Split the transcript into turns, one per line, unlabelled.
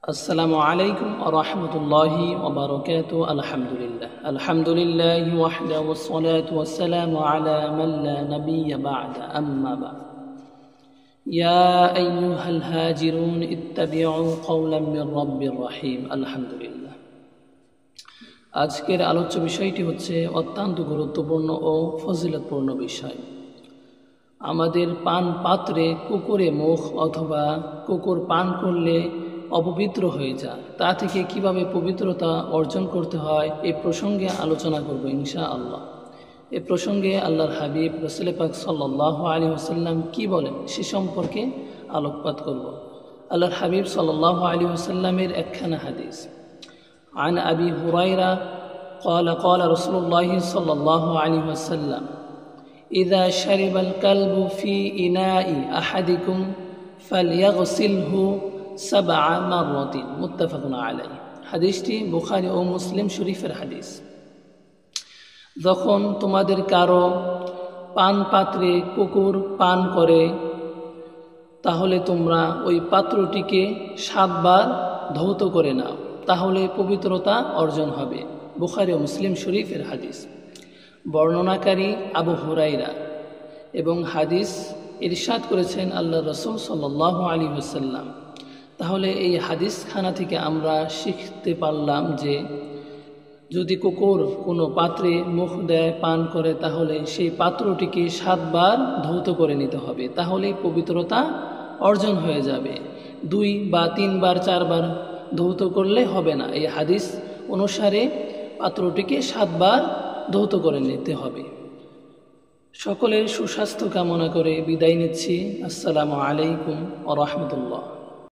আসসালামু আলাইকুম ওয়া রাহমাতুল্লাহি ওয়া বারাকাতুহু। আলহামদুলিল্লাহি ওয়াহদাহু ওয়াসসালাতু ওয়াসসালামু আলা মান লা নাবিয়্যা বা'দা, আম্মা বা'দ। ইয়া আইয়ুহাল হাজিরুন ইত্তাবিউ কাওলাম মির রাব্বির রহিম। আলহামদুলিল্লাহ। আজকের আলোচ্য বিষয়টি হচ্ছে অত্যন্ত গুরুত্বপূর্ণ ও ফজিলতপূর্ণ বিষয়। আমাদের পান পাত্রে কুকুরে মুখ অথবা কুকুর পান করলে অপবিত্র হয়ে যায়, তা থেকে কিভাবে পবিত্রতা অর্জন করতে হয় এই প্রসঙ্গে আলোচনা করব ইনশাআল্লাহ। এ প্রসঙ্গে আল্লাহর হাবিব রাসূল পাক সাল্লাল্লাহু আলাইহি ওয়াসাল্লাম কি বলেন সে সম্পর্কে আলোকপাত করব। আল্লাহর হাবিব সাল্লাল্লাহু আলাইহি ওয়াসাল্লামের একখানা হাদিস, আন আবি হুরায়রা قال قال رسول الله صلى الله عليه وسلم إذا شرب الكلب في إناء أحدكم فليغسله 7 مرات متفق عليه। হাদিসটি বুখারী ও মুসলিম শরীফের হাদিস। যখন তোমাদের কারো পান পাত্রে কুকুর পান করে তাহলে তোমরা ওই পাত্রটিকে 7 বার ধৌত করে নাও, তাহলে পবিত্রতা অর্জন হবে। বুখারী ও মুসলিম শরীফের হাদিস। বর্ণনাকারী আবু হুরায়রা এবং হাদিস ইরশাদ করেছেন আল্লাহ রাসূল সাল্লাল্লাহু আলাইহি ওয়াসাল্লাম। তাহলে এই হাদিসখানা থেকে আমরা শিখতে পারলাম যে যদি কুকুর কোনো পাত্রে মুখ দেয় পান করে তাহলে সেই পাত্রটিকে 7 বার ধৌত করে নিতে হবে, তাহলেই পবিত্রতা অর্জন হয়ে যাবে। 2 বা 3 বার 4 বার ধৌত করলে হবে না। এই হাদিস অনুসারে পাত্রটিকে 7 বার ধৌত করে নিতে হবে। সকলের সুস্বাস্থ্য কামনা করে বিদায় নিচ্ছি। আসসালামু আলাইকুম ওয়া রাহমাতুল্লাহ।